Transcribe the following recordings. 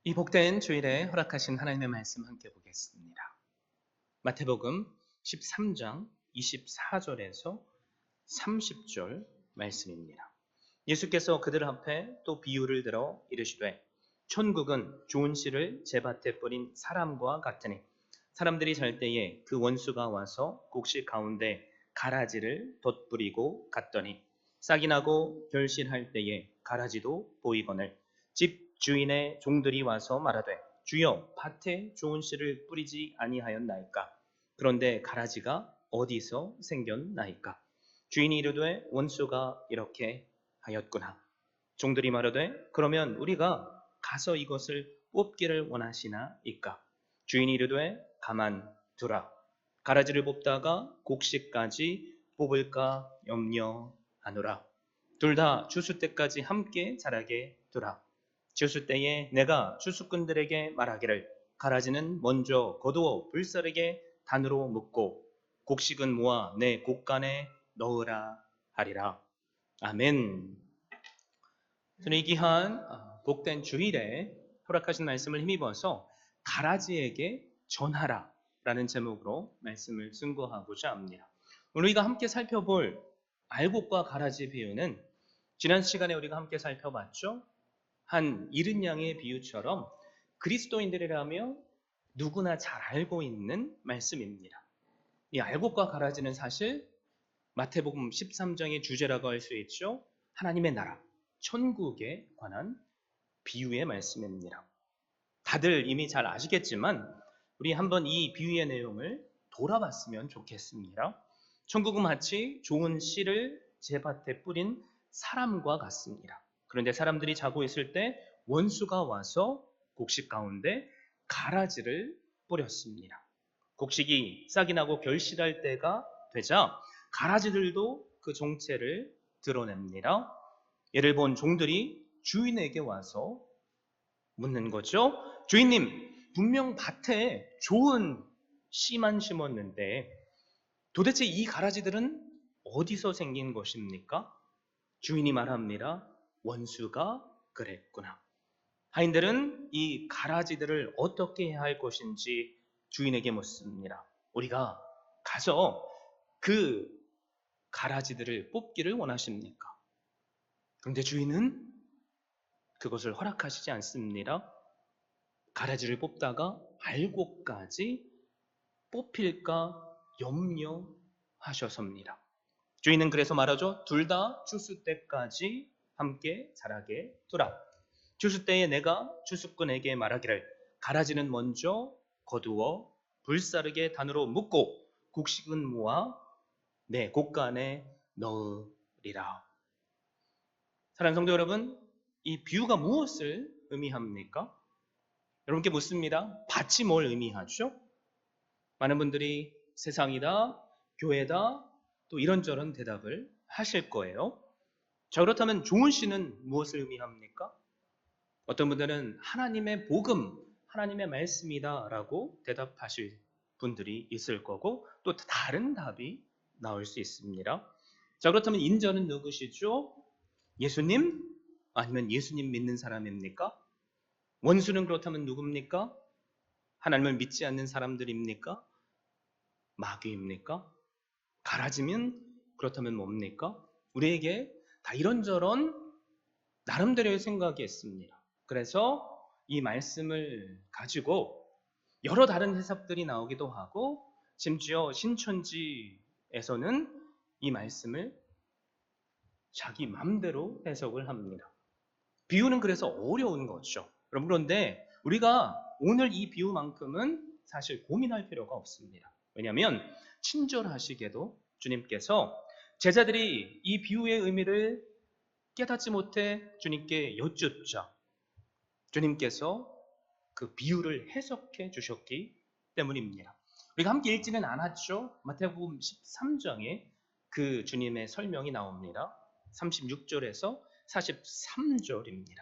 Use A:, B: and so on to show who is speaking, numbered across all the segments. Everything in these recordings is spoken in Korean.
A: 이 복된 주일에 허락하신 하나님의 말씀 함께 보겠습니다. 마태복음 13장 24절에서 30절 말씀입니다. 예수께서 그들 앞에 또 비유를 들어 이르시되 천국은 좋은 씨를 제밭에 뿌린 사람과 같으니 사람들이 잘 때에 그 원수가 와서 곡식 가운데 가라지를 덧뿌리고 갔더니 싹이 나고 결실할 때에 가라지도 보이거늘 집 주인의 종들이 와서 말하되 주여 밭에 좋은 씨를 뿌리지 아니하였나이까 그런데 가라지가 어디서 생겼나이까 주인이 이르되 원수가 이렇게 하였구나. 종들이 말하되 그러면 우리가 가서 이것을 뽑기를 원하시나이까 주인이 이르되 가만 두라. 가라지를 뽑다가 곡식까지 뽑을까 염려하노라. 둘 다 추수 때까지 함께 자라게 두라. 추수 때에 내가 추수꾼들에게 말하기를 가라지는 먼저 거두어 불사르게 단으로 묶고 곡식은 모아 내 곡간에 넣으라 하리라. 아멘. 저는 이 귀한 복된 주일에 허락하신 말씀을 힘입어서 가라지에게 전하라 라는 제목으로 말씀을 승부하고자 합니다. 오늘 우리가 함께 살펴볼 알곡과 가라지 비유는 지난 시간에 우리가 함께 살펴봤죠. 한 이른 양의 비유처럼 그리스도인들이라며 누구나 잘 알고 있는 말씀입니다. 이 알곡과 가라지는 사실 마태복음 13장의 주제라고 할 수 있죠. 하나님의 나라, 천국에 관한 비유의 말씀입니다. 다들 이미 잘 아시겠지만 우리 한번 이 비유의 내용을 돌아봤으면 좋겠습니다. 천국은 마치 좋은 씨를 제밭에 뿌린 사람과 같습니다. 그런데 사람들이 자고 있을 때 원수가 와서 곡식 가운데 가라지를 뿌렸습니다. 곡식이 싹이 나고 결실할 때가 되자 가라지들도 그 정체를 드러냅니다. 이를 본 종들이 주인에게 와서 묻는 거죠. 주인님, 분명 밭에 좋은 씨만 심었는데 도대체 이 가라지들은 어디서 생긴 것입니까? 주인이 말합니다. 원수가 그랬구나. 하인들은 이 가라지들을 어떻게 해야 할 것인지 주인에게 묻습니다. 우리가 가서 그 가라지들을 뽑기를 원하십니까? 그런데 주인은 그것을 허락하시지 않습니다. 가라지를 뽑다가 알곡까지 뽑힐까 염려하셔서입니다. 주인은 그래서 말하죠. 둘 다 추수 때까지 함께 자라게 두라. 추수 때에 내가 추수꾼에게 말하기를 가라지는 먼저 거두어 불사르게 단으로 묶고 곡식은 모아 내 곡간에 넣으리라. 사랑하는 성도 여러분, 이 비유가 무엇을 의미합니까? 여러분께 묻습니다. 밭이 뭘 의미하죠? 많은 분들이 세상이다, 교회다, 또 이런저런 대답을 하실 거예요. 자, 그렇다면 좋은 씨는 무엇을 의미합니까? 어떤 분들은 하나님의 복음, 하나님의 말씀이다 라고 대답하실 분들이 있을 거고 또 다른 답이 나올 수 있습니다. 자, 그렇다면 인자는 누구시죠? 예수님? 아니면 예수님 믿는 사람입니까? 원수는 그렇다면 누굽니까? 하나님을 믿지 않는 사람들입니까? 마귀입니까? 가라지면 그렇다면 뭡니까? 우리에게 다 이런저런 나름대로의 생각이 있습니다. 그래서 이 말씀을 가지고 여러 다른 해석들이 나오기도 하고 심지어 신천지에서는 이 말씀을 자기 마음대로 해석을 합니다. 비유는 그래서 어려운 거죠. 여러분, 그런데 우리가 오늘 이 비유만큼은 사실 고민할 필요가 없습니다. 왜냐하면 친절하시게도 주님께서 제자들이 이 비유의 의미를 깨닫지 못해 주님께 여쭙자 주님께서 그 비유를 해석해 주셨기 때문입니다. 우리가 함께 읽지는 않았죠. 마태복음 13장에 그 주님의 설명이 나옵니다. 36절에서 43절입니다.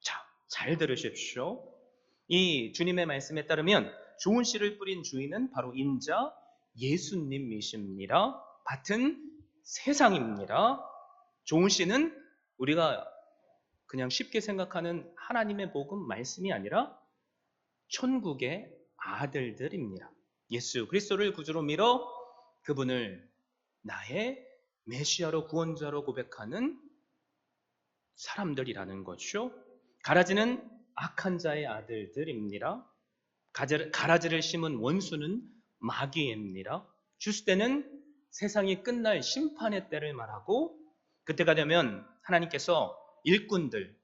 A: 자, 잘 들으십시오. 이 주님의 말씀에 따르면 좋은 씨를 뿌린 주인은 바로 인자 예수님이십니다. 밭은 세상입니다. 좋은 씨는 우리가 그냥 쉽게 생각하는 하나님의 복음 말씀이 아니라 천국의 아들들입니다. 예수 그리스도를 구주로 믿어 그분을 나의 메시아로 구원자로 고백하는 사람들이라는 것이죠. 가라지는 악한 자의 아들들입니다. 가라지를 심은 원수는 마귀입니다. 주스 때는 세상이 끝날 심판의 때를 말하고 그때가 되면 하나님께서 일꾼들,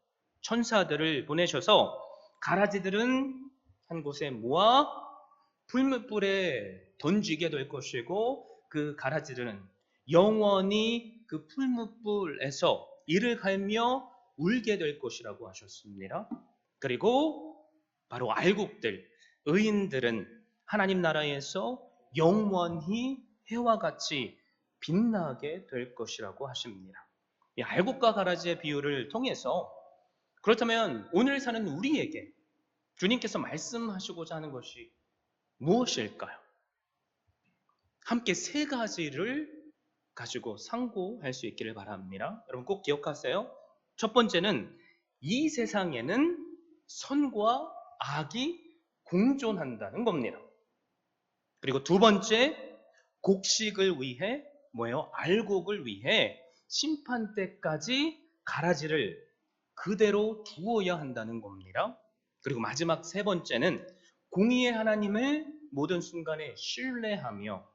A: 천사들을 보내셔서 가라지들은 한 곳에 모아 풀무불에 던지게 될 것이고 그 가라지들은 영원히 그 풀무불에서 이를 갈며 울게 될 것이라고 하셨습니다. 그리고 바로 알곡들, 의인들은 하나님 나라에서 영원히 해와 같이 빛나게 될 것이라고 하십니다. 이 알곡과 가라지의 비유를 통해서 그렇다면 오늘 사는 우리에게 주님께서 말씀하시고자 하는 것이 무엇일까요? 함께 세 가지를 가지고 상고할 수 있기를 바랍니다. 여러분 꼭 기억하세요. 첫 번째는 이 세상에는 선과 악이 공존한다는 겁니다. 그리고 두 번째, 곡식을 위해 뭐예요? 알곡을 위해 심판 때까지 가라지를 그대로 두어야 한다는 겁니다. 그리고 마지막 세 번째는 공의의 하나님을 모든 순간에 신뢰하며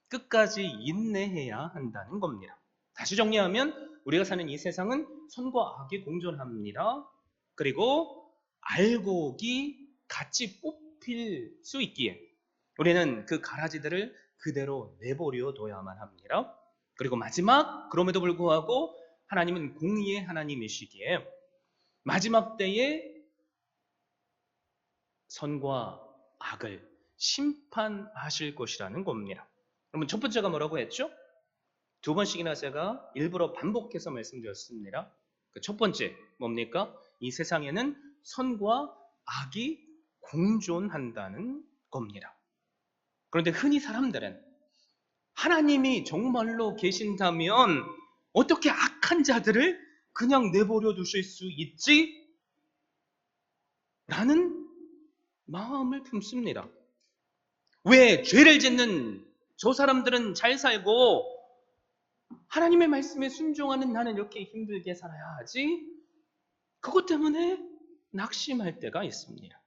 A: 끝까지 인내해야 한다는 겁니다. 다시 정리하면 우리가 사는 이 세상은 선과 악이 공존합니다. 그리고 알곡이 같이 뽑힐 수 있기에 우리는 그 가라지들을 그대로 내버려 둬야만 합니다. 그리고 마지막, 그럼에도 불구하고 하나님은 공의의 하나님이시기에 마지막 때에 선과 악을 심판하실 것이라는 겁니다. 그러면 첫 번째가 뭐라고 했죠? 두 번씩이나 제가 일부러 반복해서 말씀드렸습니다. 그 첫 번째 뭡니까? 이 세상에는 선과 악이 공존한다는 겁니다. 그런데 흔히 사람들은 하나님이 정말로 계신다면 어떻게 악한 자들을 그냥 내버려 두실 수 있지? 라는 마음을 품습니다. 왜 죄를 짓는 저 사람들은 잘 살고 하나님의 말씀에 순종하는 나는 이렇게 힘들게 살아야 하지? 그것 때문에 낙심할 때가 있습니다.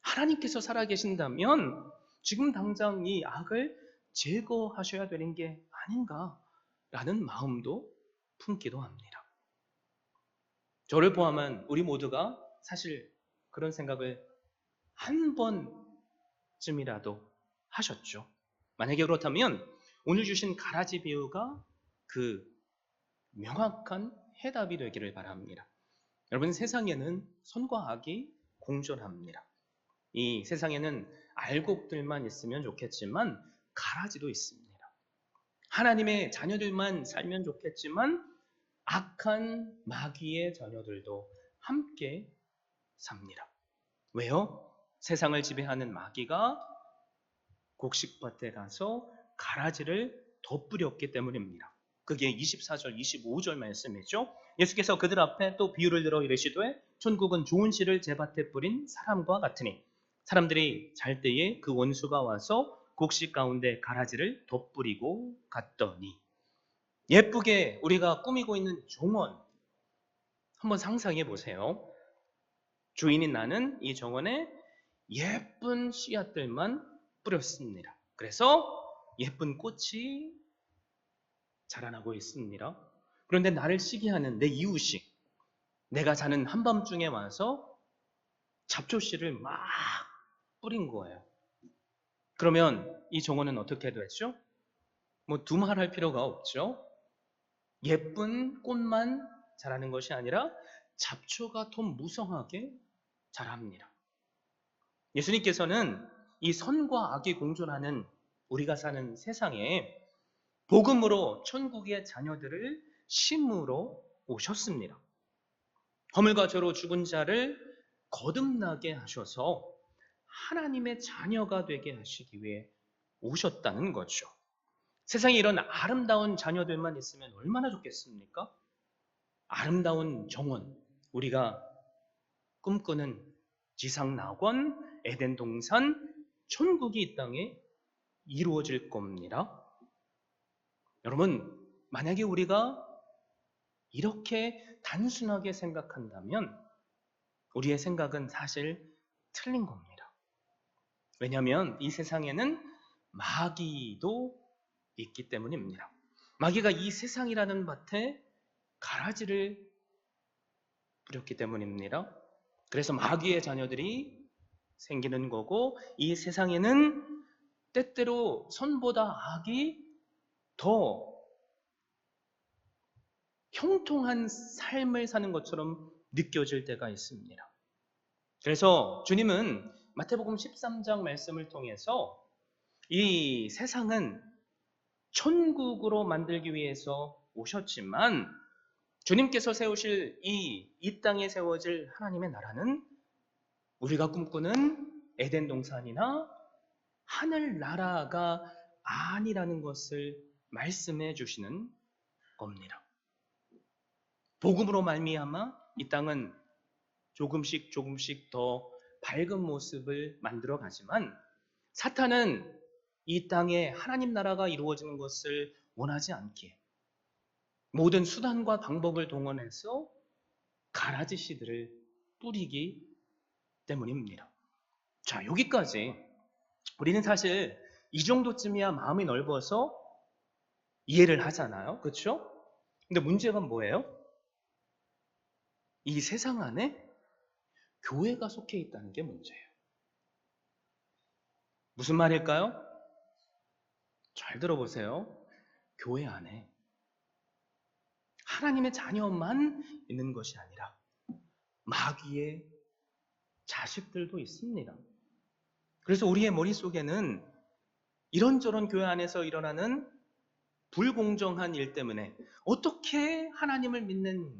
A: 하나님께서 살아계신다면 지금 당장 이 악을 제거하셔야 되는 게 아닌가라는 마음도 품기도 합니다. 저를 포함한 우리 모두가 사실 그런 생각을 한 번쯤이라도 하셨죠. 만약에 그렇다면 오늘 주신 가라지 비유가 그 명확한 해답이 되기를 바랍니다. 여러분, 세상에는 선과 악이 공존합니다. 이 세상에는 알곡들만 있으면 좋겠지만 가라지도 있습니다. 하나님의 자녀들만 살면 좋겠지만 악한 마귀의 자녀들도 함께 삽니다. 왜요? 세상을 지배하는 마귀가 곡식밭에 가서 가라지를 덧뿌렸기 때문입니다. 그게 24절, 25절 말씀이죠. 예수께서 그들 앞에 또 비유를 들어 이르시되 천국은 좋은 씨를 제 밭에 뿌린 사람과 같으니 사람들이 잘 때에 그 원수가 와서 곡식 가운데 가라지를 덧뿌리고 갔더니 예쁘게 우리가 꾸미고 있는 정원 한번 상상해 보세요. 주인인 나는 이 정원에 예쁜 씨앗들만 뿌렸습니다. 그래서 예쁜 꽃이 자라나고 있습니다. 그런데 나를 시기하는 내 이웃이 내가 자는 한밤중에 와서 잡초씨를 막 뿌린 거예요. 그러면 이 정원은 어떻게 됐죠? 뭐 두말할 필요가 없죠. 예쁜 꽃만 자라는 것이 아니라 잡초가 더 무성하게 자랍니다. 예수님께서는 이 선과 악이 공존하는 우리가 사는 세상에 복음으로 천국의 자녀들을 심으러 오셨습니다. 허물과 죄로 죽은 자를 거듭나게 하셔서 하나님의 자녀가 되게 하시기 위해 오셨다는 거죠. 세상에 이런 아름다운 자녀들만 있으면 얼마나 좋겠습니까? 아름다운 정원, 우리가 꿈꾸는 지상낙원, 에덴 동산, 천국이 이 땅에 이루어질 겁니다. 여러분, 만약에 우리가 이렇게 단순하게 생각한다면 우리의 생각은 사실 틀린 겁니다. 왜냐하면 이 세상에는 마귀도 있기 때문입니다. 마귀가 이 세상이라는 밭에 가라지를 뿌렸기 때문입니다. 그래서 마귀의 자녀들이 생기는 거고, 이 세상에는 때때로 선보다 악이 더 형통한 삶을 사는 것처럼 느껴질 때가 있습니다. 그래서 주님은 마태복음 13장 말씀을 통해서 이 세상은 천국으로 만들기 위해서 오셨지만 주님께서 세우실 이 땅에 세워질 하나님의 나라는 우리가 꿈꾸는 에덴 동산이나 하늘나라가 아니라는 것을 말씀해 주시는 겁니다. 복음으로 말미암아 이 땅은 조금씩 더 밝은 모습을 만들어 가지만 사탄은 이 땅에 하나님 나라가 이루어지는 것을 원하지 않기에 모든 수단과 방법을 동원해서 가라지 씨들을 뿌리기 때문입니다. 자, 여기까지 우리는 사실 이 정도쯤이야 마음이 넓어서 이해를 하잖아요. 그렇죠? 근데 문제가 뭐예요? 이 세상 안에 교회가 속해 있다는 게 문제예요. 무슨 말일까요? 잘 들어보세요. 교회 안에 하나님의 자녀만 있는 것이 아니라 마귀의 자식들도 있습니다. 그래서 우리의 머릿속에는 이런저런 교회 안에서 일어나는 불공정한 일 때문에 어떻게 하나님을 믿는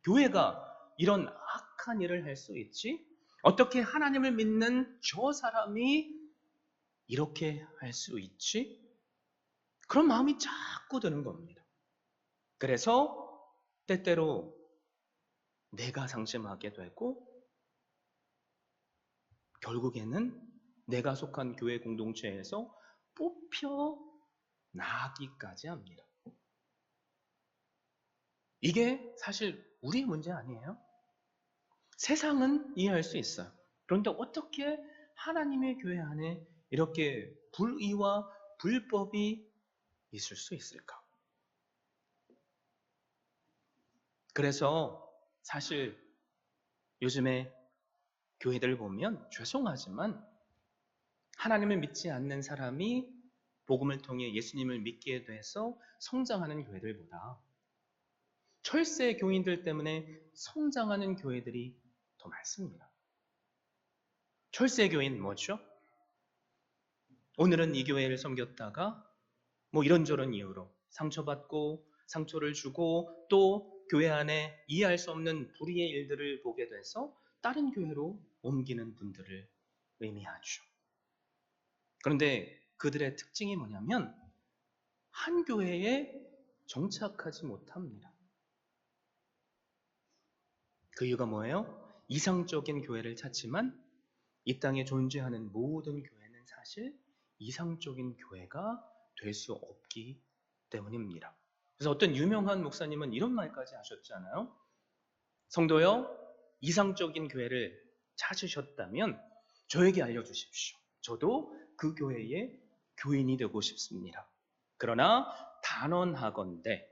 A: 교회가 이런 악한 일을 할 수 있지? 어떻게 하나님을 믿는 저 사람이 이렇게 할 수 있지? 그런 마음이 자꾸 드는 겁니다. 그래서 때때로 내가 상심하게 되고 결국에는 내가 속한 교회 공동체에서 뽑혀 나기까지 합니다. 이게 사실 우리의 문제 아니에요. 세상은 이해할 수 있어요. 그런데 어떻게 하나님의 교회 안에 이렇게 불의와 불법이 있을 수 있을까? 그래서 사실 요즘에 교회들 보면 죄송하지만 하나님을 믿지 않는 사람이 복음을 통해 예수님을 믿게 돼서 성장하는 교회들보다 철새 교인들 때문에 성장하는 교회들이 더 많습니다. 철새 교인 뭐죠? 오늘은 이 교회를 섬겼다가 뭐 이런저런 이유로 상처받고 상처를 주고 또 교회 안에 이해할 수 없는 불의의 일들을 보게 돼서 다른 교회로 옮기는 분들을 의미하죠. 그런데 그들의 특징이 뭐냐면 한 교회에 정착하지 못합니다. 그 이유가 뭐예요? 이상적인 교회를 찾지만 이 땅에 존재하는 모든 교회는 사실 이상적인 교회가 될 수 없기 때문입니다. 그래서 어떤 유명한 목사님은 이런 말까지 하셨잖아요. 성도여, 이상적인 교회를 찾으셨다면 저에게 알려주십시오. 저도 그 교회의 교인이 되고 싶습니다. 그러나 단언하건대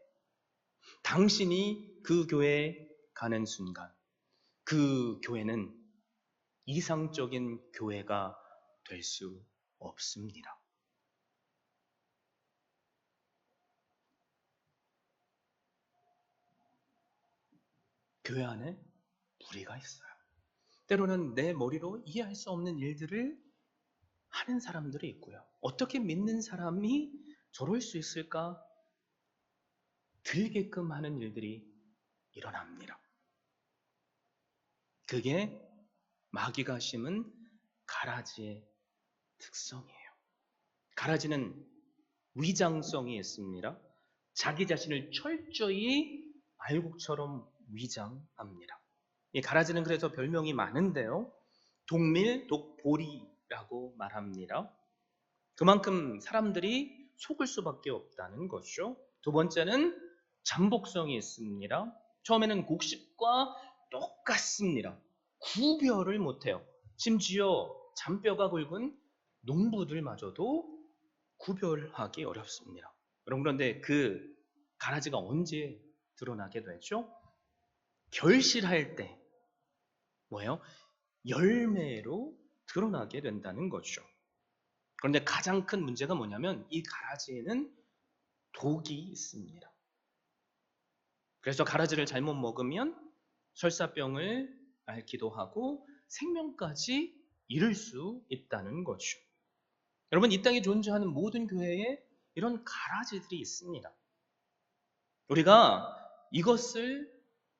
A: 당신이 그 교회에 가는 순간 그 교회는 이상적인 교회가 될 수 없습니다. 교회 안에 불의가 있어요. 때로는 내 머리로 이해할 수 없는 일들을 하는 사람들이 있고요. 어떻게 믿는 사람이 저럴 수 있을까 들게끔 하는 일들이 일어납니다. 그게 마귀가 심은 가라지의 특성이에요. 가라지는 위장성이 있습니다. 자기 자신을 철저히 알곡처럼 위장합니다. 이 가라지는 그래서 별명이 많은데요. 동밀, 독보리라고 말합니다. 그만큼 사람들이 속을 수밖에 없다는 것이죠. 두 번째는 잠복성이 있습니다. 처음에는 곡식과 똑같습니다. 구별을 못해요. 심지어 잔뼈가 굵은 농부들마저도 구별하기 어렵습니다. 여러분, 그런데 그 가라지가 언제 드러나게 되죠? 결실할 때 뭐예요? 열매로 드러나게 된다는 거죠. 그런데 가장 큰 문제가 뭐냐면 이 가라지에는 독이 있습니다. 그래서 가라지를 잘못 먹으면 설사병을 앓기도 하고 생명까지 잃을 수 있다는 거죠. 여러분, 이 땅에 존재하는 모든 교회에 이런 가라지들이 있습니다. 우리가 이것을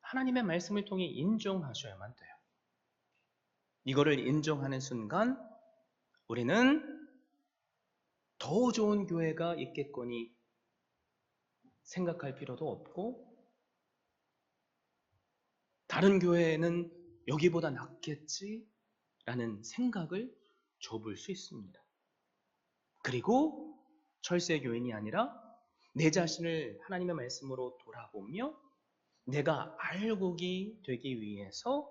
A: 하나님의 말씀을 통해 인정하셔야만 돼요. 이거를 인정하는 순간 우리는 더 좋은 교회가 있겠거니 생각할 필요도 없고, 다른 교회는 여기보다 낫겠지라는 생각을 접을 수 있습니다. 그리고 철새교인이 아니라 내 자신을 하나님의 말씀으로 돌아보며 내가 알곡이 되기 위해서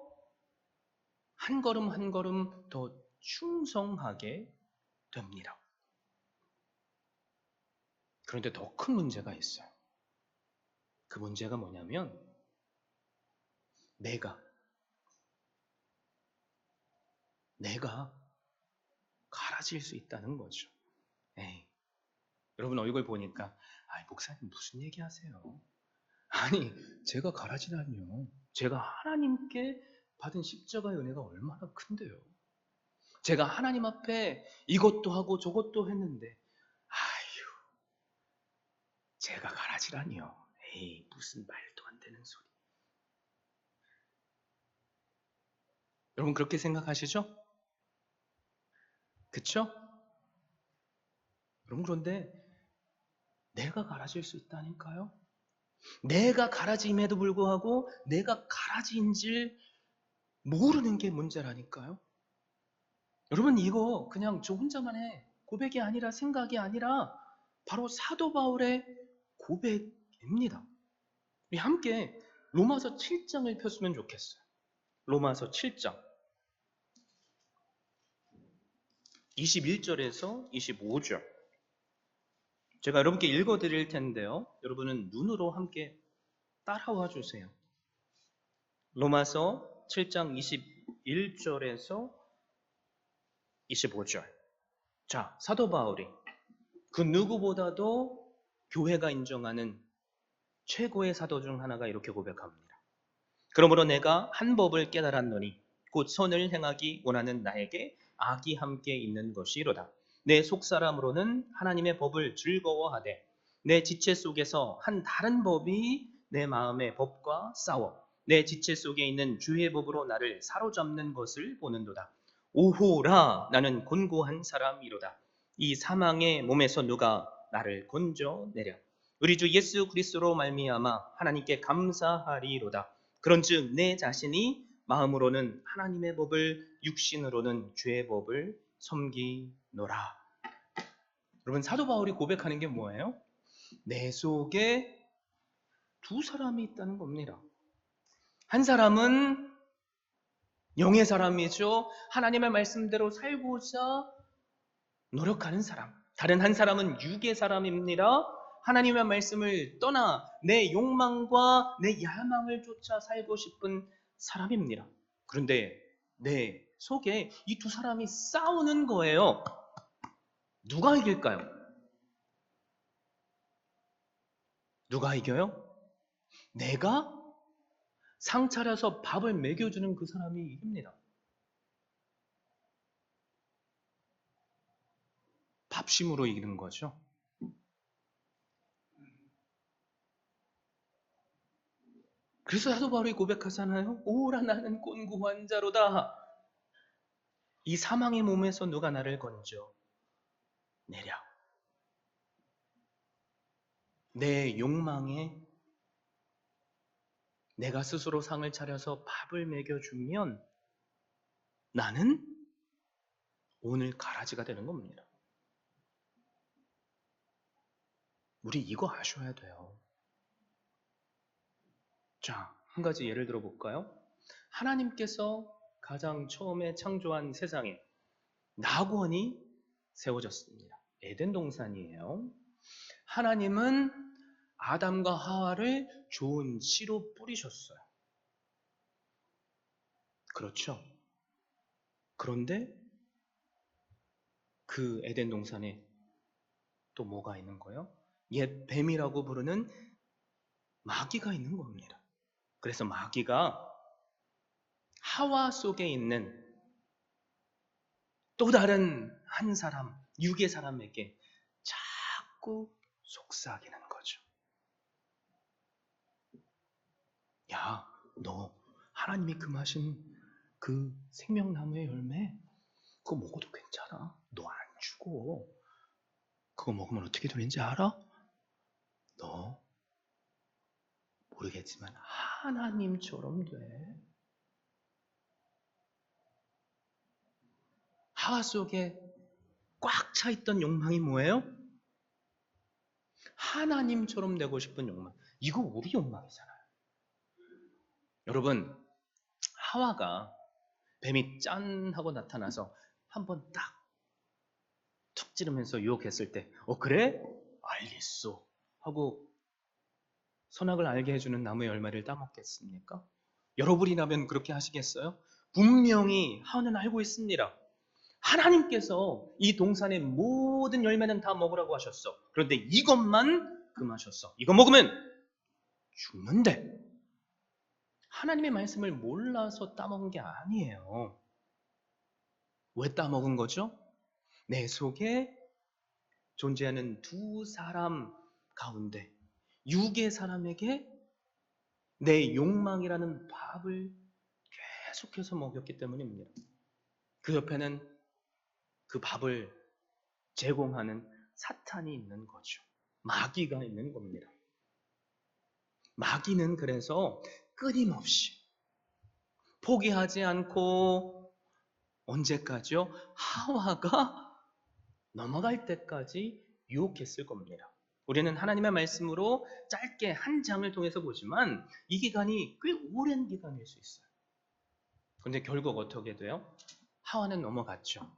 A: 한 걸음 한 걸음 더 충성하게 됩니다. 그런데 더 큰 문제가 있어요. 그 문제가 뭐냐면 내가 가라질 수 있다는 거죠. 에이, 여러분 얼굴 보니까 목사님 무슨 얘기 하세요? 아니, 제가 가라지다니요. 제가 하나님께 받은 십자가의 은혜가 얼마나 큰데요. 제가 하나님 앞에 이것도 하고 저것도 했는데 아휴, 제가 가라지라니요. 에이, 무슨 말도 안 되는 소리. 여러분 그렇게 생각하시죠? 그쵸? 여러분, 그런데 내가 가라질 수 있다니까요. 내가 가라짐에도 불구하고 내가 가라지인 줄 모르는 게 문제라니까요. 여러분, 이거 그냥 저 혼자만의 고백이 아니라 생각이 아니라 바로 사도 바울의 고백입니다. 우리 함께 로마서 7장을 폈으면 좋겠어요. 로마서 7장 21절에서 25절. 제가 여러분께 읽어드릴 텐데요. 여러분은 눈으로 함께 따라와 주세요. 로마서 7장 21절에서 25절. 자, 사도 바울이 그 누구보다도 교회가 인정하는 최고의 사도 중 하나가 이렇게 고백합니다. 그러므로 내가 한 법을 깨달았노니 곧 선을 행하기 원하는 나에게 악이 함께 있는 것이로다. 내 속사람으로는 하나님의 법을 즐거워하되 내 지체 속에서 한 다른 법이 내 마음의 법과 싸워 내 지체 속에 있는 주의 법으로 나를 사로잡는 것을 보는도다. 오호라, 나는 곤고한 사람이로다. 이 사망의 몸에서 누가 나를 건져내랴. 우리 주 예수 그리스도로 말미암아 하나님께 감사하리로다. 그런즉 내 자신이 마음으로는 하나님의 법을, 육신으로는 죄의 법을 섬기노라. 여러분, 사도 바울이 고백하는 게 뭐예요? 내 속에 두 사람이 있다는 겁니다. 한 사람은 영의 사람이죠. 하나님의 말씀대로 살고자 노력하는 사람. 다른 한 사람은 육의 사람입니다. 하나님의 말씀을 떠나 내 욕망과 내 야망을 쫓아 살고 싶은 사람입니다. 그런데 내 속에 이 두 사람이 싸우는 거예요. 누가 이길까요? 누가 이겨요? 내가 상 차려서 밥을 먹여주는 그 사람이 이깁니다. 밥심으로 이기는 거죠. 그래서 사도 바울이 고백하잖아요. 오라, 나는 곤고한 자로다. 이 사망의 몸에서 누가 나를 건져 내랴. 내 욕망에 내가 스스로 상을 차려서 밥을 먹여주면 나는 오늘 가라지가 되는 겁니다. 우리 이거 아셔야 돼요. 자, 한 가지 예를 들어 볼까요? 하나님께서 가장 처음에 창조한 세상에 낙원이 세워졌습니다. 에덴 동산이에요. 하나님은 아담과 하와를 좋은 씨로 뿌리셨어요. 그렇죠? 그런데 그 에덴 동산에 또 뭐가 있는 거예요? 옛 뱀이라고 부르는 마귀가 있는 겁니다. 그래서 마귀가 하와 속에 있는 또 다른 한 사람, 육의 사람에게 자꾸 속삭이는 거죠. 야, 너 하나님이 금하신 그 생명나무의 열매 그거 먹어도 괜찮아. 너 안 죽어. 그거 먹으면 어떻게 되는지 알아? 너 모르겠지만 하나님처럼 돼. 하와 속에 꽉 차 있던 욕망이 뭐예요? 하나님처럼 되고 싶은 욕망. 이거 우리 욕망이잖아요. 여러분, 하와가 뱀이 짠 하고 나타나서 한번 딱 툭 찌르면서 유혹했을 때 그래? 알겠어 하고 선악을 알게 해주는 나무의 열매를 따먹겠습니까? 여러분이라면 그렇게 하시겠어요? 분명히 하와는 알고 있습니다. 하나님께서 이 동산의 모든 열매는 다 먹으라고 하셨어. 그런데 이것만 금하셨어. 이거 먹으면 죽는데. 하나님의 말씀을 몰라서 따먹은 게 아니에요. 왜 따먹은 거죠? 내 속에 존재하는 두 사람 가운데 육의 사람에게 내 욕망이라는 밥을 계속해서 먹였기 때문입니다. 그 옆에는 그 밥을 제공하는 사탄이 있는 거죠. 마귀가 있는 겁니다. 마귀는 그래서 끊임없이 포기하지 않고 언제까지요? 하와가 넘어갈 때까지 유혹했을 겁니다. 우리는 하나님의 말씀으로 짧게 한 장을 통해서 보지만 이 기간이 꽤 오랜 기간일 수 있어요. 그런데 결국 어떻게 돼요? 하와는 넘어갔죠.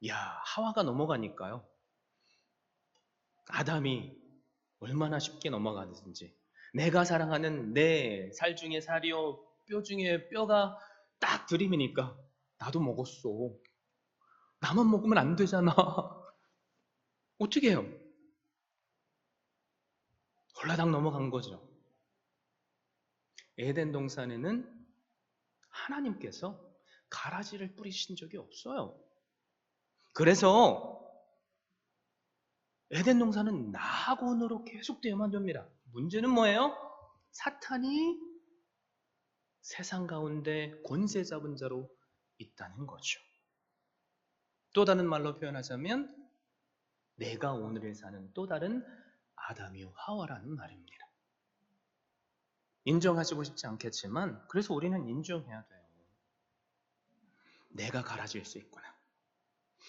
A: 야, 하와가 넘어가니까요. 아담이 얼마나 쉽게 넘어가는지. 내가 사랑하는 내 살 중에 살이요, 뼈 중에 뼈가 딱 들이미니까 나도 먹었어. 나만 먹으면 안 되잖아. 어떻게 해요? 홀라당 넘어간 거죠. 에덴 동산에는 하나님께서 가라지를 뿌리신 적이 없어요. 그래서 에덴 동산은 낙원으로 계속되어만 됩니다. 문제는 뭐예요? 사탄이 세상 가운데 권세 잡은 자로 있다는 거죠. 또 다른 말로 표현하자면 내가 오늘을 사는 또 다른 아담이요 하와라는 말입니다. 인정하시고 싶지 않겠지만 그래서 우리는 인정해야 돼요. 내가 가라질 수 있구나.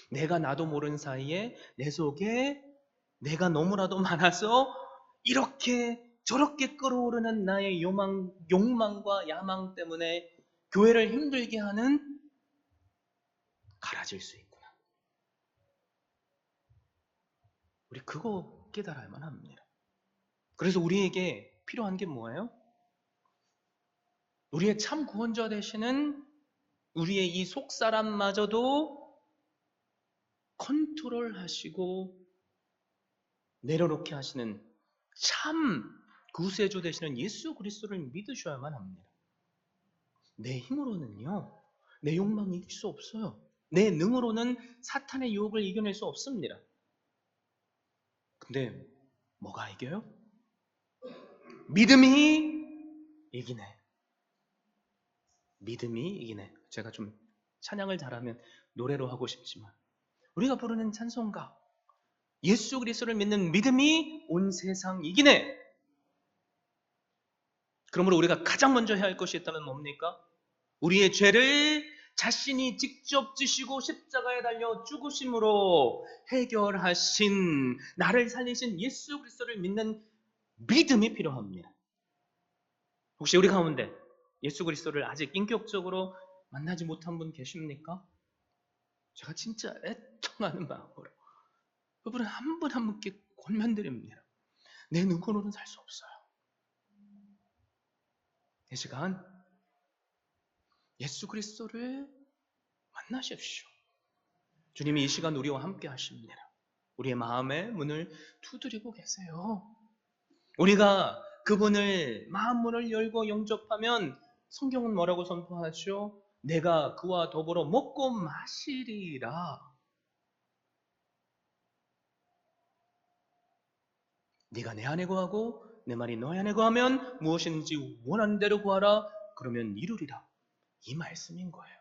A: 내가 나도 모르는 사이에 내 속에 내가 너무나도 많아서 이렇게 저렇게 끓어오르는 나의 욕망과 야망 때문에 교회를 힘들게 하는 가라질 수 있구나. 우리 그거 깨달아야만 합니다. 그래서 우리에게 필요한 게 뭐예요? 우리의 참 구원자 되시는 우리의 이 속사람마저도 컨트롤하시고 내려놓게 하시는 참 구세주 되시는 예수 그리스도를 믿으셔야만 합니다. 내 힘으로는요, 내 욕망을 이길 수 없어요. 내 능으로는 사탄의 유혹을 이겨낼 수 없습니다. 근데 뭐가 이겨요? 믿음이 이기네. 믿음이 이기네. 제가 좀 찬양을 잘하면 노래로 하고 싶지만 우리가 부르는 찬송가 예수 그리스도를 믿는 믿음이 온 세상 이기네. 그러므로 우리가 가장 먼저 해야 할 것이 있다면 뭡니까? 우리의 죄를 자신이 직접 지시고 십자가에 달려 죽으심으로 해결하신 나를 살리신 예수 그리스도를 믿는 믿음이 필요합니다. 혹시 우리 가운데 예수 그리스도를 아직 인격적으로 만나지 못한 분 계십니까? 제가 진짜 애통하는 마음으로 그분을 한 분 한 분께 권면드립니다. 내 눈으로는 살 수 없어요. 이 시간 예수 그리스도를 만나십시오. 주님이 이 시간 우리와 함께 하십니다. 우리의 마음의 문을 두드리고 계세요. 우리가 그분을 마음 문을 열고 영접하면 성경은 뭐라고 선포하죠? 내가 그와 더불어 먹고 마시리라. 네가 내 안에 거하고 내 말이 너희 안에 거하면 무엇인지 원하는 대로 구하라. 그러면 이루리라. 이 말씀인 거예요.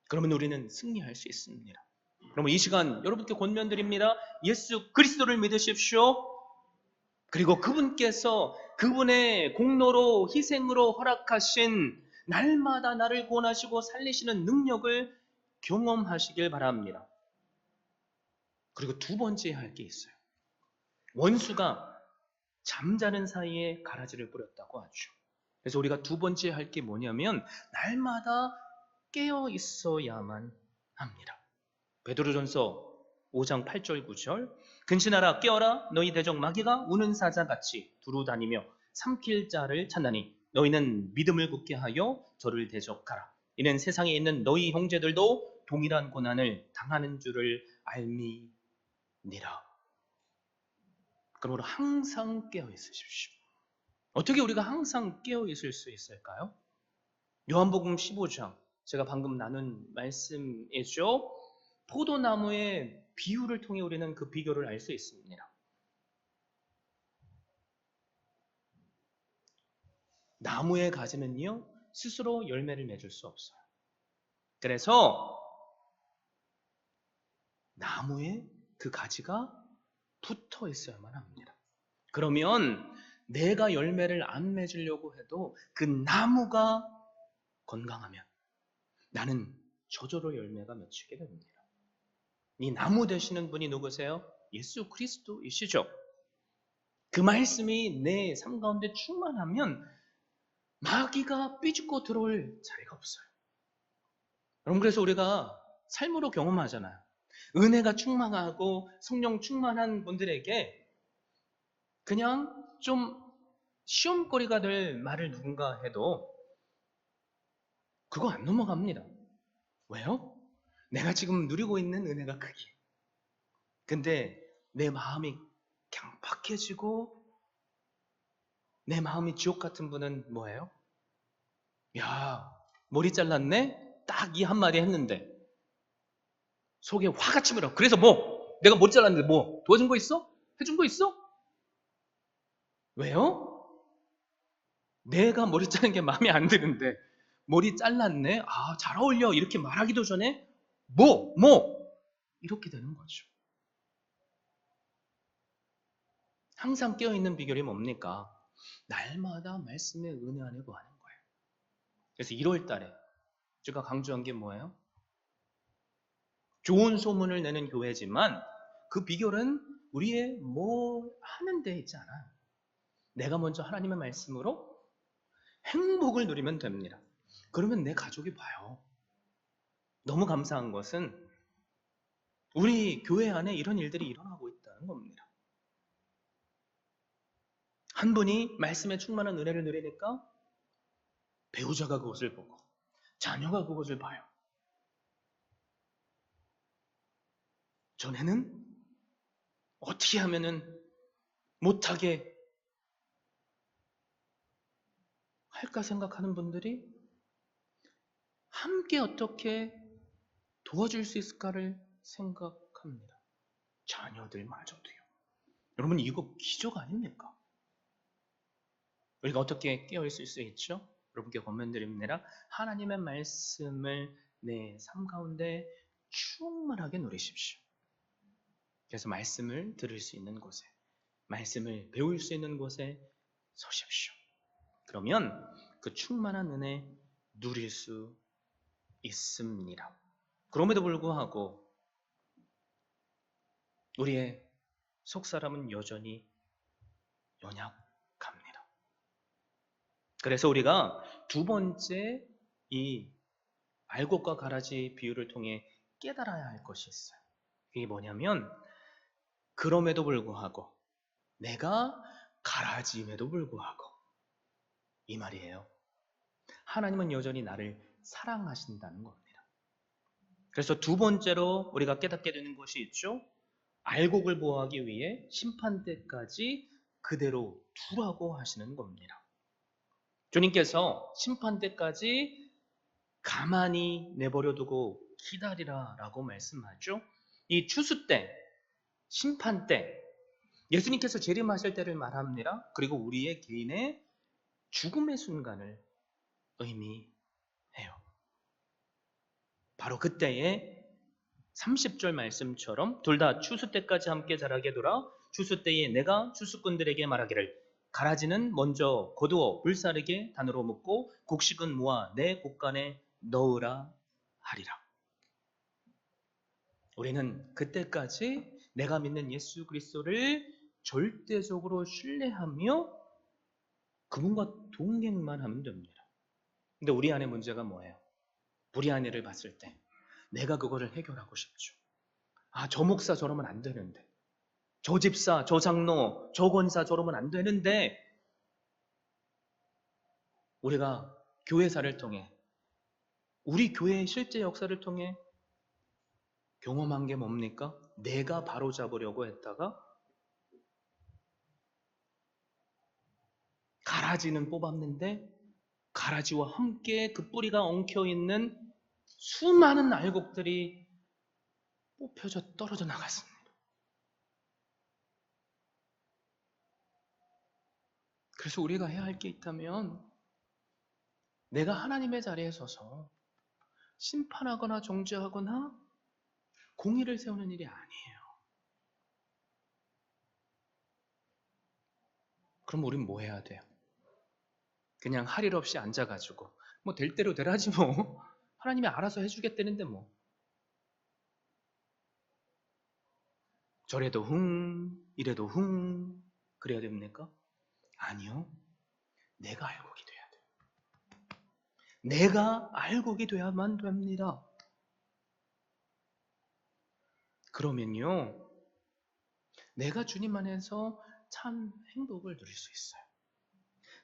A: 그러면 우리는 승리할 수 있습니다. 그러면 이 시간 여러분께 권면드립니다. 예수 그리스도를 믿으십시오. 그리고 그분께서 그분의 공로로 희생으로 허락하신 날마다 나를 구원하시고 살리시는 능력을 경험하시길 바랍니다. 그리고 두 번째 할 게 있어요. 원수가 잠자는 사이에 가라지를 뿌렸다고 하죠. 그래서 우리가 두 번째 할 게 뭐냐면 날마다 깨어 있어야만 합니다. 베드로전서 5장 8절 9절 근신하라 깨어라 너희 대적 마귀가 우는 사자같이 두루 다니며 삼킬 자를 찾나니 너희는 믿음을 굳게 하여 저를 대적하라. 이는 세상에 있는 너희 형제들도 동일한 고난을 당하는 줄을 알미니라. 그러므로 항상 깨어 있으십시오. 어떻게 우리가 항상 깨어 있을 수 있을까요? 요한복음 15장 제가 방금 나눈 말씀이죠. 포도나무의 비유를 통해 우리는 그 비결을 알 수 있습니다. 나무의 가지는요 스스로 열매를 맺을 수 없어요. 그래서 나무에 그 가지가 붙어 있어야만 합니다. 그러면 내가 열매를 안 맺으려고 해도 그 나무가 건강하면 나는 저절로 열매가 맺히게 됩니다. 이 나무 되시는 분이 누구세요? 예수 그리스도이시죠. 그 말씀이 내 삶 가운데 충만하면 마귀가 삐죽고 들어올 자리가 없어요. 여러분 그래서 우리가 삶으로 경험하잖아요. 은혜가 충만하고 성령 충만한 분들에게 그냥 좀 시험거리가 될 말을 누군가 해도 그거 안 넘어갑니다. 왜요? 내가 지금 누리고 있는 은혜가 크기에. 근데 내 마음이 강팍해지고 내 마음이 지옥 같은 분은 뭐예요? 야, 머리 잘랐네? 딱 이 한마디 했는데 속에 화가 치밀어. 그래서 뭐? 내가 머리 잘랐는데 뭐? 도와준 거 있어? 해준 거 있어? 왜요? 내가 머리 자른 게 마음에 안 드는데 머리 잘랐네? 아, 잘 어울려. 이렇게 말하기도 전에 뭐? 이렇게 되는 거죠. 항상 깨어있는 비결이 뭡니까? 날마다 말씀의 은혜 안에 거하는 거예요. 그래서 1월 달에 제가 강조한 게 뭐예요? 좋은 소문을 내는 교회지만 그 비결은 우리의 뭐 하는 데 있지 않아요. 내가 먼저 하나님의 말씀으로 행복을 누리면 됩니다. 그러면 내 가족이 봐요. 너무 감사한 것은 우리 교회 안에 이런 일들이 일어나고 있다는 겁니다. 한 분이 말씀에 충만한 은혜를 누리니까 배우자가 그것을 보고 자녀가 그것을 봐요. 전에는 어떻게 하면은 못하게 할까 생각하는 분들이 함께 어떻게 도와줄 수 있을까를 생각합니다. 자녀들마저도요. 여러분 이거 기적 아닙니까? 우리가 어떻게 깨어있을 수 있죠? 여러분께 권면드립니다. 하나님의 말씀을 내 삶 가운데 충만하게 누리십시오. 그래서 말씀을 들을 수 있는 곳에, 말씀을 배울 수 있는 곳에 서십시오. 그러면 그 충만한 은혜 누릴 수 있습니다. 그럼에도 불구하고 우리의 속사람은 여전히 연약합니다. 그래서 우리가 두 번째 이 알곡과 가라지 비유를 통해 깨달아야 할 것이 있어요. 이게 뭐냐면 그럼에도 불구하고 내가 가라지임에도 불구하고 이 말이에요. 하나님은 여전히 나를 사랑하신다는 겁니다. 그래서 두 번째로 우리가 깨닫게 되는 것이 있죠. 알곡을 보호하기 위해 심판 때까지 그대로 두라고 하시는 겁니다. 주님께서 심판 때까지 가만히 내버려 두고 기다리라 라고 말씀하죠. 이 추수 때, 심판 때, 예수님께서 재림하실 때를 말합니다. 그리고 우리의 개인의 죽음의 순간을 의미해요. 바로 그때에 30절 말씀처럼 둘 다 추수 때까지 함께 자라게 돌아 추수 때에 내가 추수꾼들에게 말하기를 가라지는 먼저 거두어 불사르게 단으로 묶고 곡식은 모아 내 곡간에 넣으라 하리라. 우리는 그때까지 내가 믿는 예수 그리스도를 절대적으로 신뢰하며 그분과 동행만 하면 됩니다. 근데 우리 안에 문제가 뭐예요? 우리 안에를 봤을 때 내가 그거를 해결하고 싶죠. 아, 저 목사 저러면 안 되는데, 저 집사, 저 장로, 저 권사 저러면 안 되는데, 우리가 교회사를 통해, 우리 교회의 실제 역사를 통해 경험한 게 뭡니까? 내가 바로잡으려고 했다가 가라지는 뽑았는데 가라지와 함께 그 뿌리가 엉켜있는 수많은 알곡들이 뽑혀져 떨어져 나갔습니다. 그래서 우리가 해야 할 게 있다면 내가 하나님의 자리에 서서 심판하거나 정죄하거나 공의를 세우는 일이 아니에요. 그럼 우린 뭐 해야 돼요? 그냥 할 일 없이 앉아가지고 뭐 될 대로 되라지 뭐. 하나님이 알아서 해주겠다는데 뭐. 저래도 이래도 그래야 됩니까? 아니요. 내가 알곡이 돼야 돼요. 내가 알곡이 돼야만 됩니다. 그러면요, 내가 주님 안에서 참 행복을 누릴 수 있어요.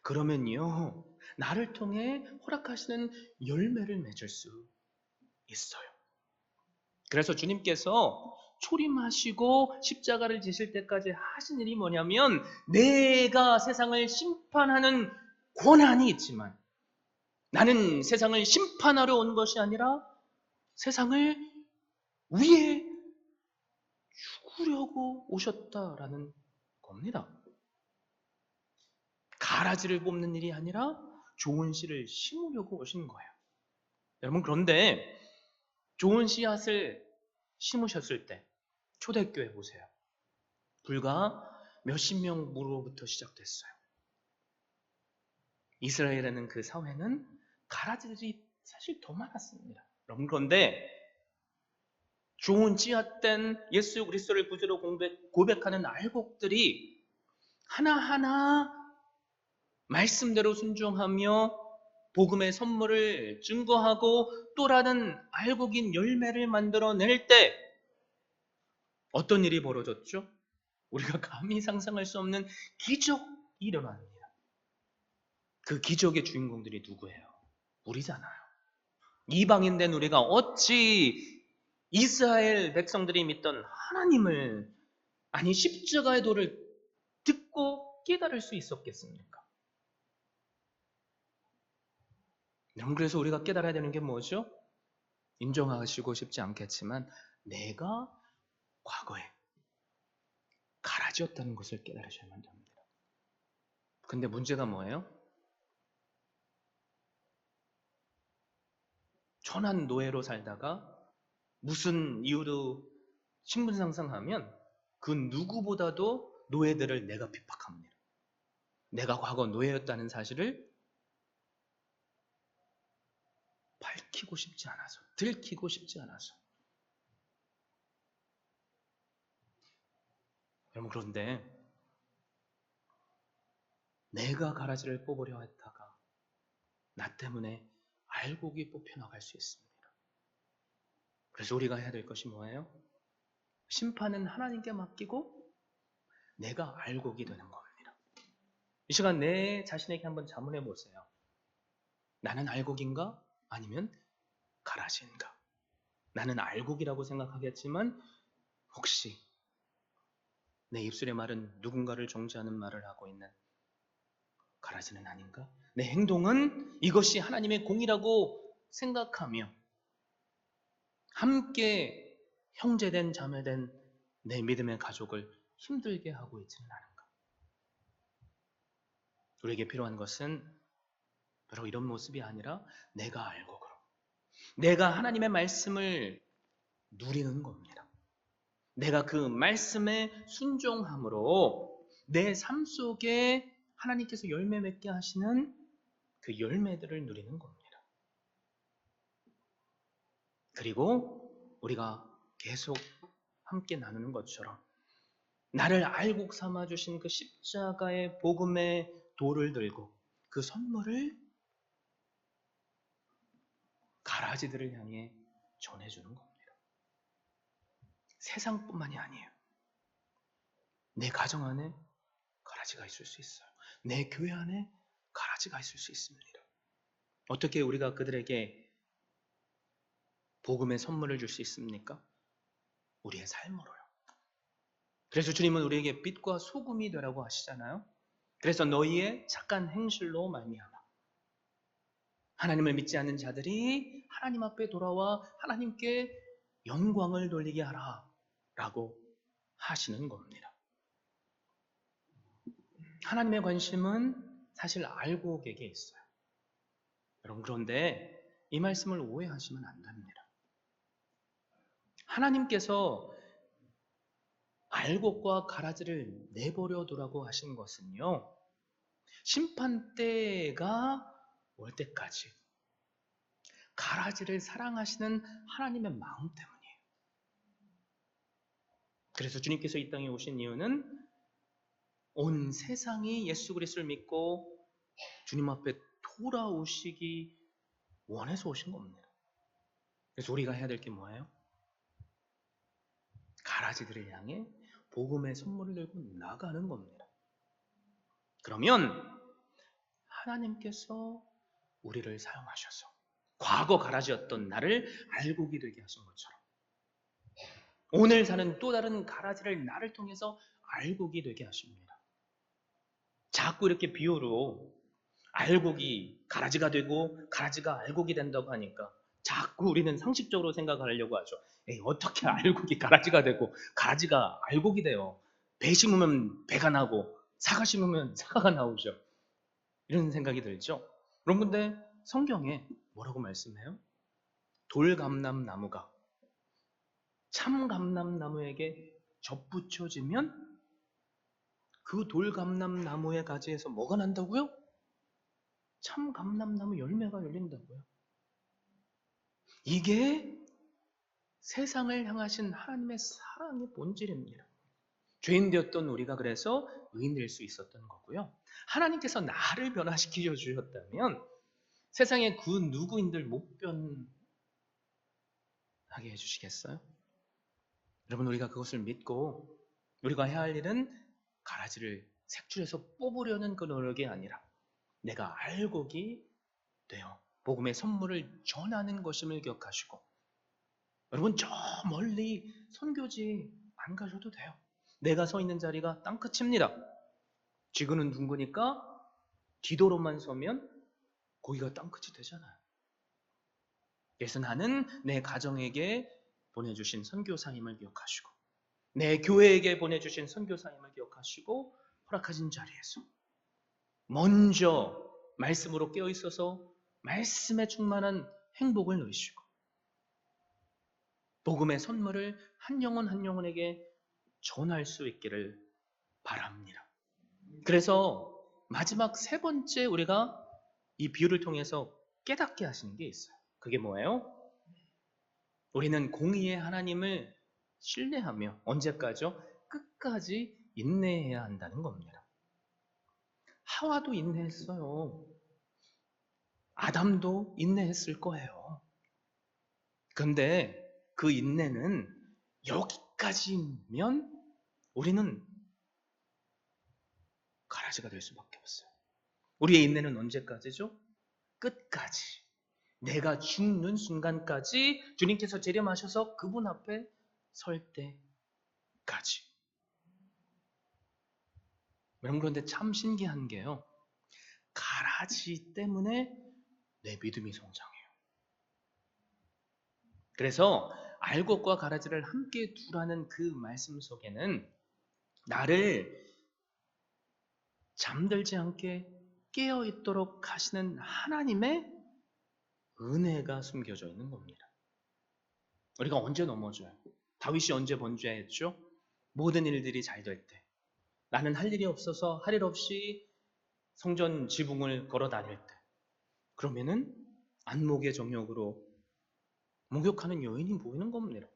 A: 그러면요, 나를 통해 허락하시는 열매를 맺을 수 있어요. 그래서 주님께서 초림하시고 십자가를 지실 때까지 하신 일이 뭐냐면 내가 세상을 심판하는 권한이 있지만 나는 세상을 심판하러 온 것이 아니라 세상을 위해 죽으려고 오셨다라는 겁니다. 가라지를 뽑는 일이 아니라 좋은 씨를 심으려고 오신 거예요. 여러분, 그런데 좋은 씨앗을 심으셨을 때 초대교회 보세요. 불과 몇십 명으로부터 시작됐어요. 이스라엘에는 그 사회는 가라지들이 사실 더 많았습니다. 여러분, 그런데 좋은 씨앗된 예수 그리스도를 구주로 고백하는 알곡들이 하나하나 말씀대로 순종하며 복음의 선물을 증거하고 또 다른 알곡인 열매를 만들어낼 때 어떤 일이 벌어졌죠? 우리가 감히 상상할 수 없는 기적이 일어납니다. 그 기적의 주인공들이 누구예요? 우리잖아요. 이방인 된 우리가 어찌 이스라엘 백성들이 믿던 하나님을, 아니 십자가의 도를 듣고 깨달을 수 있었겠습니까? 여러분, 그래서 우리가 깨달아야 되는 게 뭐죠? 인정하시고 싶지 않겠지만 내가 과거에 가라지였다는 것을 깨달으셔야만 됩니다. 근데 문제가 뭐예요? 천한 노예로 살다가 무슨 이유로 신분 상승하면 그 누구보다도 노예들을 내가 핍박합니다. 내가 과거 노예였다는 사실을 밝히고 싶지 않아서, 들키고 싶지 않아서. 여러분, 그런데 내가 가라지를 뽑으려 했다가 나 때문에 알곡이 뽑혀나갈 수 있습니다. 그래서 우리가 해야 될 것이 뭐예요? 심판은 하나님께 맡기고 내가 알곡이 되는 겁니다. 이 시간 내 자신에게 한번 자문해 보세요. 나는 알곡인가? 아니면 가라지인가? 나는 알곡이라고 생각하겠지만 혹시 내 입술의 말은 누군가를 정죄하는 말을 하고 있는 가라지는 아닌가? 내 행동은 이것이 하나님의 공이라고 생각하며 함께 형제된 자매된 내 믿음의 가족을 힘들게 하고 있지는 않은가? 우리에게 필요한 것은 바로 이런 모습이 아니라 내가 알곡으로, 내가 하나님의 말씀을 누리는 겁니다. 내가 그 말씀에 순종함으로 내 삶 속에 하나님께서 열매 맺게 하시는 그 열매들을 누리는 겁니다. 그리고 우리가 계속 함께 나누는 것처럼 나를 알곡 삼아 주신 그 십자가의 복음의 돌을 들고 그 선물을 가라지들을 향해 전해주는 겁니다. 세상뿐만이 아니에요. 내 가정 안에 가라지가 있을 수 있어요. 내 교회 안에 가라지가 있을 수 있습니다. 어떻게 우리가 그들에게 복음의 선물을 줄 수 있습니까? 우리의 삶으로요. 그래서 주님은 우리에게 빛과 소금이 되라고 하시잖아요. 그래서 너희의 착한 행실로 말미암아 하나님을 믿지 않는 자들이 하나님 앞에 돌아와 하나님께 영광을 돌리게 하라 라고 하시는 겁니다. 하나님의 관심은 사실 알곡에게 있어요. 여러분, 그런데 이 말씀을 오해하시면 안 됩니다. 하나님께서 알곡과 가라지를 내버려 두라고 하신 것은요, 심판 때가 올 때까지 가라지를 사랑하시는 하나님의 마음 때문이에요. 그래서 주님께서 이 땅에 오신 이유는 온 세상이 예수 그리스도를 믿고 주님 앞에 돌아오시기 원해서 오신 겁니다. 그래서 우리가 해야 될 게 뭐예요? 가라지들을 향해 복음의 선물을 들고 나가는 겁니다. 그러면 하나님께서 우리를 사용하셔서 과거 가라지였던 나를 알곡이 되게 하신 것처럼 오늘 사는 또 다른 가라지를 나를 통해서 알곡이 되게 하십니다. 자꾸 이렇게 비유로 알곡이 가라지가 되고 가라지가 알곡이 된다고 하니까 자꾸 우리는 상식적으로 생각하려고 하죠. 에이, 어떻게 알곡이 가라지가 되고 가라지가 알곡이 돼요. 배 심으면 배가 나고 사과 심으면 사과가 나오죠. 이런 생각이 들죠. 여러분, 근데 성경에 뭐라고 말씀해요? 돌감람나무가 참감람나무에게 접붙여지면 그 돌감람나무의 가지에서 뭐가 난다고요? 참감람나무 열매가 열린다고요. 이게 세상을 향하신 하나님의 사랑의 본질입니다. 죄인 되었던 우리가 그래서 의인 될 수 있었던 거고요. 하나님께서 나를 변화시켜 주셨다면 세상의 그 누구인들 못 변하게 해주시겠어요? 여러분, 우리가 그것을 믿고 우리가 해야 할 일은 가라지를 색출해서 뽑으려는 그 노력이 아니라 내가 알곡이 되어 복음의 선물을 전하는 것임을 기억하시고 여러분, 저 멀리 선교지 안 가셔도 돼요. 내가 서 있는 자리가 땅끝입니다. 지구는 둥그니까 뒤도로만 서면 거기가 땅끝이 되잖아요. 그래서 나는 내 가정에게 보내주신 선교사님을 기억하시고 내 교회에게 보내주신 선교사님을 기억하시고 허락하신 자리에서 먼저 말씀으로 깨어있어서 말씀에 충만한 행복을 누리시고 복음의 선물을 한 영혼 한 영혼에게 전할 수 있기를 바랍니다. 그래서 마지막 세 번째 우리가 이 비유를 통해서 깨닫게 하시는 게 있어요. 그게 뭐예요? 우리는 공의의 하나님을 신뢰하며 언제까지요? 끝까지 인내해야 한다는 겁니다. 하와도 인내했어요. 아담도 인내했을 거예요. 그런데 그 인내는 여기까지면 우리는 가라지가 될 수밖에 없어요. 우리의 인내는 언제까지죠? 끝까지. 내가 죽는 순간까지 주님께서 재림하셔서 그분 앞에 설 때까지. 여러분, 그런데 참 신기한 게요. 가라지 때문에 내 믿음이 성장해요. 그래서 알곡과 가라지를 함께 두라는 그 말씀 속에는 나를 잠들지 않게 깨어있도록 하시는 하나님의 은혜가 숨겨져 있는 겁니다. 우리가 언제 넘어져요? 다윗이 언제 번제했죠? 모든 일들이 잘 될 때. 나는 할 일이 없어서 할 일 없이 성전 지붕을 걸어 다닐 때. 그러면은 안목의 정욕으로 목욕하는 여인이 보이는 겁니다.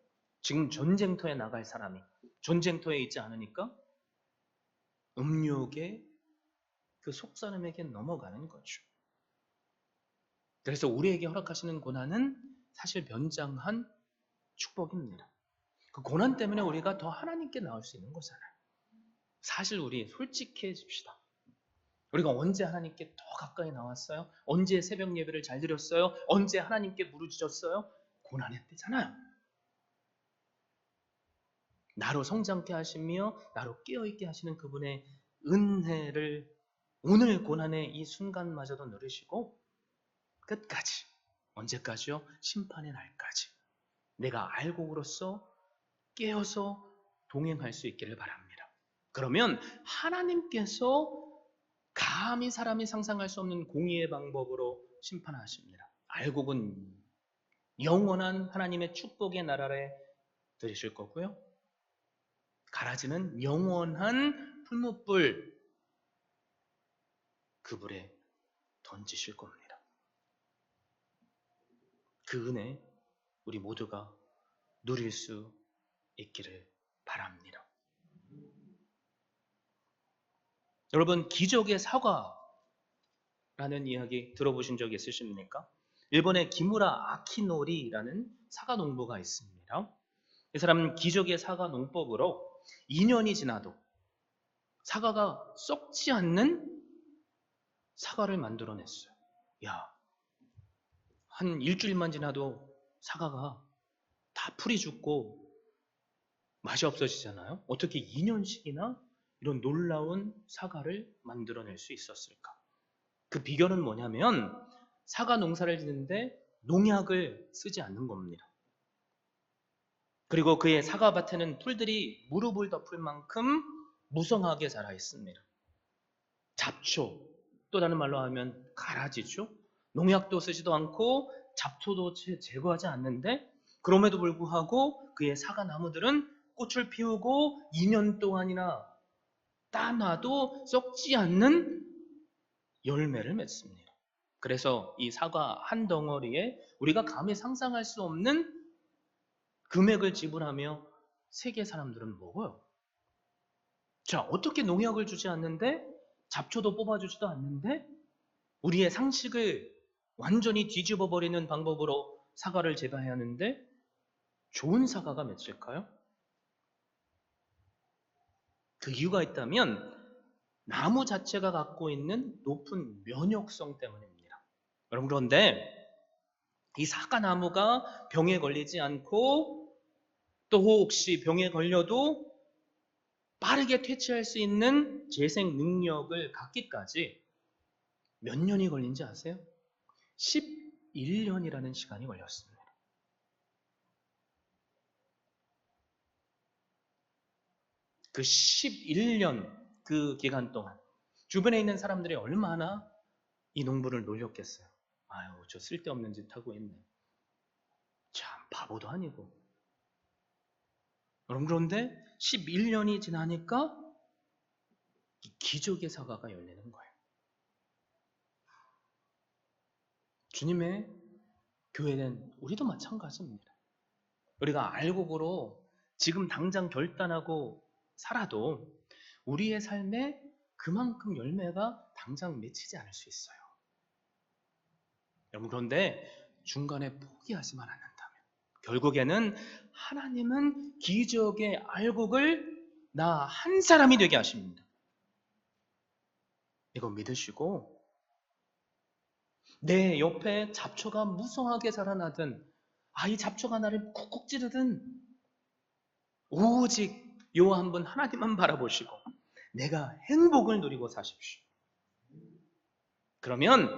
A: 지금 전쟁터에 나갈 사람이 전쟁터에 있지 않으니까 음욕의 그 속사람에게 넘어가는 거죠. 그래서 우리에게 허락하시는 고난은 사실 변장한 축복입니다. 그 고난 때문에 우리가 더 하나님께 나올 수 있는 거잖아요. 사실 우리 솔직해집시다. 우리가 언제 하나님께 더 가까이 나왔어요? 언제 새벽 예배를 잘 드렸어요? 언제 하나님께 부르짖었어요? 고난의 때잖아요. 나로 성장케 하시며 나로 깨어있게 하시는 그분의 은혜를 오늘 고난의 이 순간마저도 누리시고 끝까지, 언제까지요? 심판의 날까지 내가 알곡으로서 깨어서 동행할 수 있기를 바랍니다. 그러면 하나님께서 감히 사람이 상상할 수 없는 공의의 방법으로 심판하십니다. 알곡은 영원한 하나님의 축복의 나라에 들이실 거고요. 가라지는 영원한 풀무불 그 불에 던지실 겁니다. 그 은혜 우리 모두가 누릴 수 있기를 바랍니다. 여러분, 기적의 사과라는 이야기 들어보신 적 있으십니까? 일본의 기무라 아키노리라는 사과 농부가 있습니다. 이 사람은 기적의 사과 농법으로 2년이 지나도 사과가 썩지 않는 사과를 만들어냈어요. 야, 한 일주일만 지나도 사과가 다 풀이 죽고 맛이 없어지잖아요. 어떻게 2년씩이나 이런 놀라운 사과를 만들어낼 수 있었을까? 그 비결은 뭐냐면 사과 농사를 짓는데 농약을 쓰지 않는 겁니다. 그리고 그의 사과밭에는 풀들이 무릎을 덮을 만큼 무성하게 자라 있습니다. 잡초, 또 다른 말로 하면 가라지죠. 농약도 쓰지도 않고 잡초도 제거하지 않는데 그럼에도 불구하고 그의 사과 나무들은 꽃을 피우고 2년 동안이나 따놔도 썩지 않는 열매를 맺습니다. 그래서 이 사과 한 덩어리에 우리가 감히 상상할 수 없는 금액을 지불하며 세계 사람들은 먹어요. 자, 어떻게 농약을 주지 않는데 잡초도 뽑아주지도 않는데 우리의 상식을 완전히 뒤집어 버리는 방법으로 사과를 재배해야 하는데 좋은 사과가 맺힐까요? 그 이유가 있다면 나무 자체가 갖고 있는 높은 면역성 때문입니다. 여러분, 그런데 이 사과나무가 병에 걸리지 않고 또 혹시 병에 걸려도 빠르게 퇴치할 수 있는 재생 능력을 갖기까지 몇 년이 걸린지 아세요? 11년이라는 시간이 걸렸습니다. 그 11년 그 기간 동안 주변에 있는 사람들이 얼마나 이 농부를 놀렸겠어요. 아유, 저 쓸데없는 짓 하고 있네. 참 바보도 아니고. 여러분, 그런데 11년이 지나니까 기적의 사과가 열리는 거예요. 주님의 교회는 우리도 마찬가지입니다. 우리가 알곡으로 지금 당장 결단하고 살아도 우리의 삶에 그만큼 열매가 당장 맺히지 않을 수 있어요. 여러분, 그런데 중간에 포기하지만 않는다면 결국에는 하나님은 기적의 알곡을 나 한 사람이 되게 하십니다. 이거 믿으시고 내 옆에 잡초가 무성하게 자라나든 이 잡초가 나를 쿡쿡 찌르든 오직 요 한 분 하나님만 바라보시고 내가 행복을 누리고 사십시오. 그러면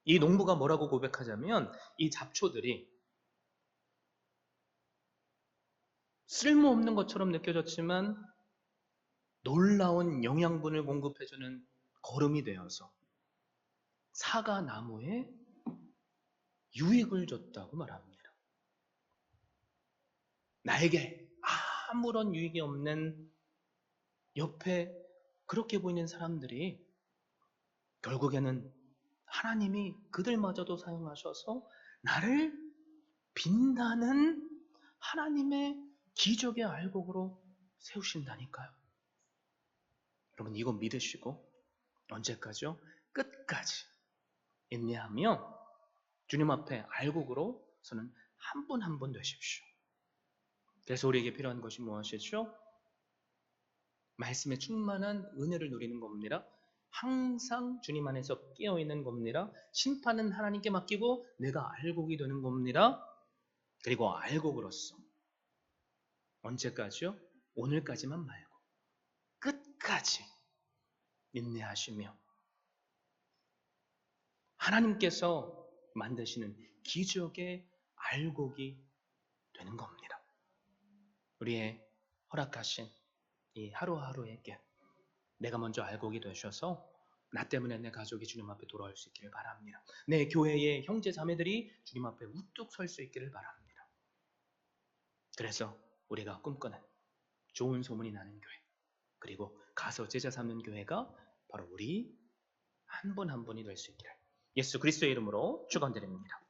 A: 이 농부가 뭐라고 고백하자면 이 잡초들이 쓸모없는 것처럼 느껴졌지만 놀라운 영양분을 공급해주는 거름이 되어서 사과 나무에 유익을 줬다고 말합니다. 나에게 아무런 유익이 없는 옆에 그렇게 보이는 사람들이 결국에는 하나님이 그들마저도 사용하셔서 나를 빛나는 하나님의 기적의 알곡으로 세우신다니까요. 여러분, 이거 믿으시고 언제까지요? 끝까지 인내하며 주님 앞에 알곡으로 서는 한 분 한 분 되십시오. 그래서 우리에게 필요한 것이 무엇이죠? 말씀에 충만한 은혜를 누리는 겁니다. 항상 주님 안에서 깨어있는 겁니다. 심판은 하나님께 맡기고 내가 알곡이 되는 겁니다. 그리고 알곡으로서 언제까지요? 오늘까지만 말고 끝까지 인내하시며 하나님께서 만드시는 기적의 알곡이 되는 겁니다. 우리의 허락하신 이 하루하루에게 내가 먼저 알곡이 되셔서 나 때문에 내 가족이 주님 앞에 돌아올 수 있기를 바랍니다. 내 교회의 형제 자매들이 주님 앞에 우뚝 설 수 있기를 바랍니다. 그래서 우리가 꿈꾸는 좋은 소문이 나는 교회, 그리고 가서 제자 삼는 교회가 바로 우리 한 분 한 분이 될 수 있기를 예수 그리스도의 이름으로 축원드립니다.